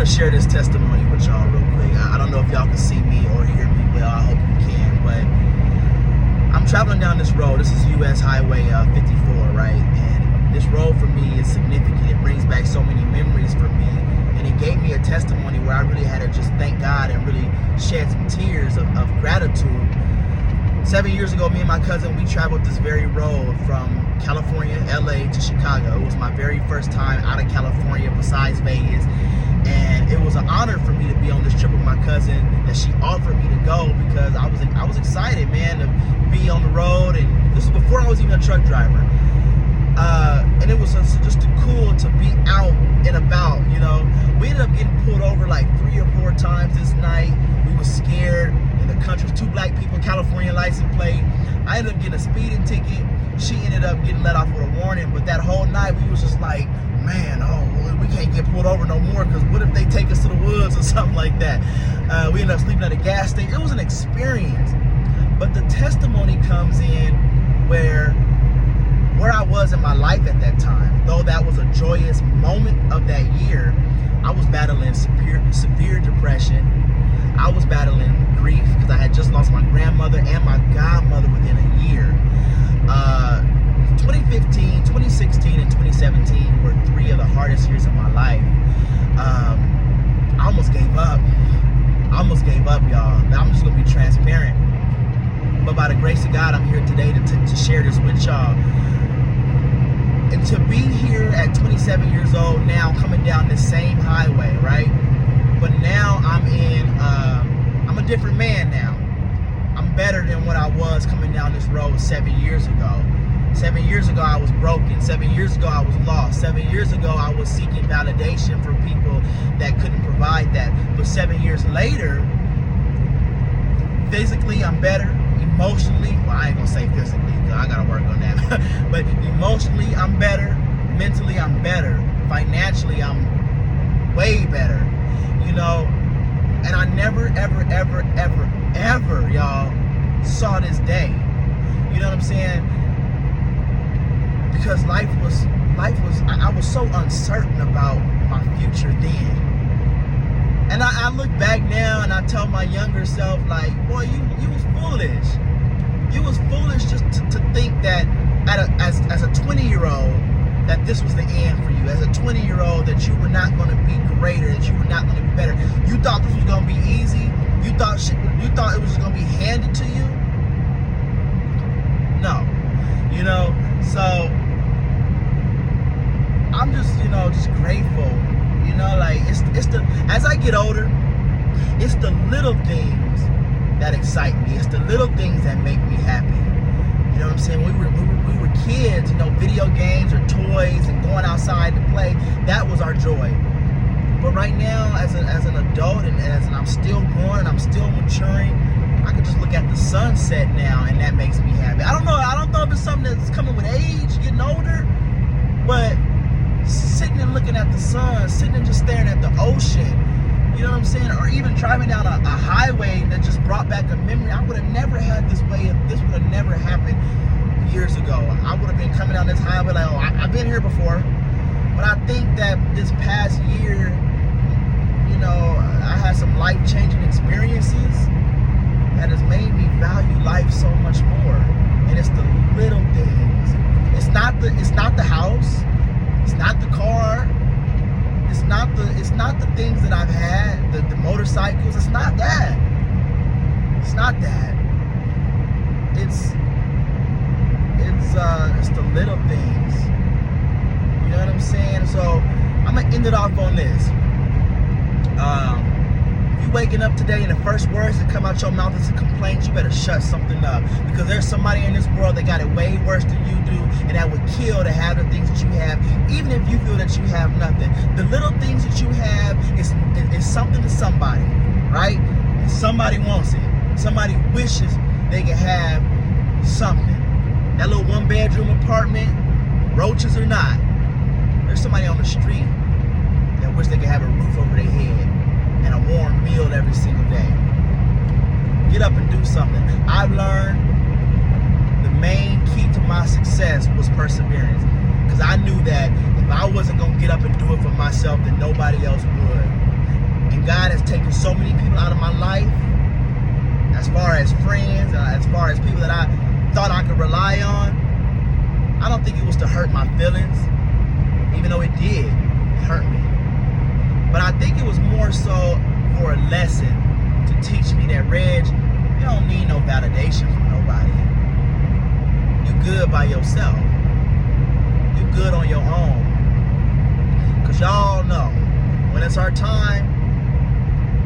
want to share this testimony with y'all real quick. I don't know if y'all can see me or hear me well. I hope you can, but I'm traveling down this road. This is US Highway 54, right? And this road for me is significant. It brings back so many memories for me. And it gave me a testimony where I really had to just thank God and really shed some tears of gratitude. 7 years ago, me and my cousin, we traveled this very road from California, LA to Chicago. It was my very first time out of California besides Vegas. And it was an honor for me to be on this trip with my cousin, that she offered me to go, because I was excited, man, to be on the road. And this was before I was even a truck driver. And it was just cool to be out and about, you know. We ended up getting pulled over like 3 or 4 times this night. We were scared. In the country, 2 black people, California license plate. I ended up getting a speeding ticket. She ended up getting let off with a warning. But that whole night, we was just like, man, oh, we can't get pulled over no more, because what if they take us to the woods or something like that? We ended up sleeping at a gas station. It was an experience. But the testimony comes in where I was in my life at that time. Though that was a joyous moment of that year, I was battling severe depression. I was battling grief because I had just lost my grandmother and my godmother within a year. 2015, 2016, and 2017 were 3 of the hardest years of my life. I almost gave up. Y'all. I'm just going to be transparent. But by the grace of God, I'm here today to share this with y'all. And to be here at 27 years old now, coming down this same highway, right? But now I'm a different man now. I'm better than what I was coming down this road 7 years ago. 7 years ago, I was broken. 7 years ago, I was lost. 7 years ago, I was seeking validation from people that couldn't provide that. But 7 years later, physically, I'm better. Emotionally, well, I ain't gonna say physically, because I gotta work on that. But emotionally, I'm better. Mentally, I'm better. Financially, I'm way better. You know, and I never, ever, y'all, saw this day. You know what I'm saying? Because life was, I was so uncertain about my future then. And I look back now and I tell my younger self, like, boy, you was foolish. You was foolish just to think that as a 20-year-old, that this was the end for you. As a 20-year-old, that you were not going to be greater, that you were not going to be better. You thought this was going to be easy. You thought it was going to be handed to you. No, you know. So I'm just, just grateful. You know, like it's as I get older, it's the little things that excite me. It's the little things that make me happy. You know what I'm saying? We were kids, video games or toys and going outside to play. That was our joy. But right now, as an adult and I'm still growing, I'm still maturing, I can just look at the sunset now, and that makes me happy. I don't know if it's something that's coming with age, getting older, but sitting and looking at the sun, sitting and just staring at the ocean, you know what I'm saying? Or even driving down a highway that just brought back a memory. I would have never had this would have never happened years ago. I would have been coming down this highway like, oh, I've been here before. But I think that this past year, I had some life-changing experiences that has made me value life so much more. And it's the little things. It's not the house. It's not the car. It's not the things that I've had, the motorcycles. It's not that. It's not that. It's the little things. You know what I'm saying? So I'm gonna end it off on this. If you waking up today and the first words that come out your mouth is a complaint, you better shut something up, because there's somebody in this world that got it way worse than you do, and that would kill to have the things that you have, even if you feel that you have nothing. The little things that you have is something to somebody, right? And somebody wants it. Somebody wishes they could have something. That little 1-bedroom apartment, roaches or not, there's somebody on the street that wish they could have a roof over their head and a warm meal every single day. Get up and do something. I've learned the main key to my success was perseverance, because I knew that if I wasn't going to get up and do it for myself, then nobody else would. And God has taken so many people out of my life, as far as friends, as far as people that I thought I could rely on. I don't think it was to hurt my feelings, even though it did hurt me. But I think it was more so for a lesson to teach me that, Reg, you don't need no validation from nobody. You good by yourself. You good on your own. Because y'all know, when it's our time,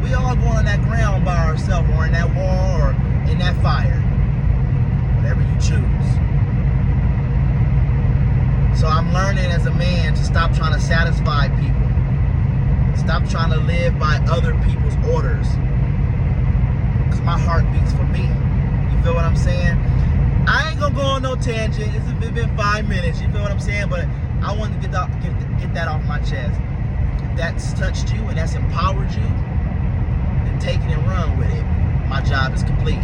we all going on that ground by ourselves, or in that wall, or in that fire. Whatever you choose. So I'm learning as a man to stop trying to satisfy people. Stop trying to live by other people's orders. Because my heart beats for me. You feel what I'm saying? I ain't gonna go on no tangent. It's been 5 minutes. You feel what I'm saying? But I wanted to get that off my chest. If that's touched you and that's empowered you, then take it and run with it. My job is complete.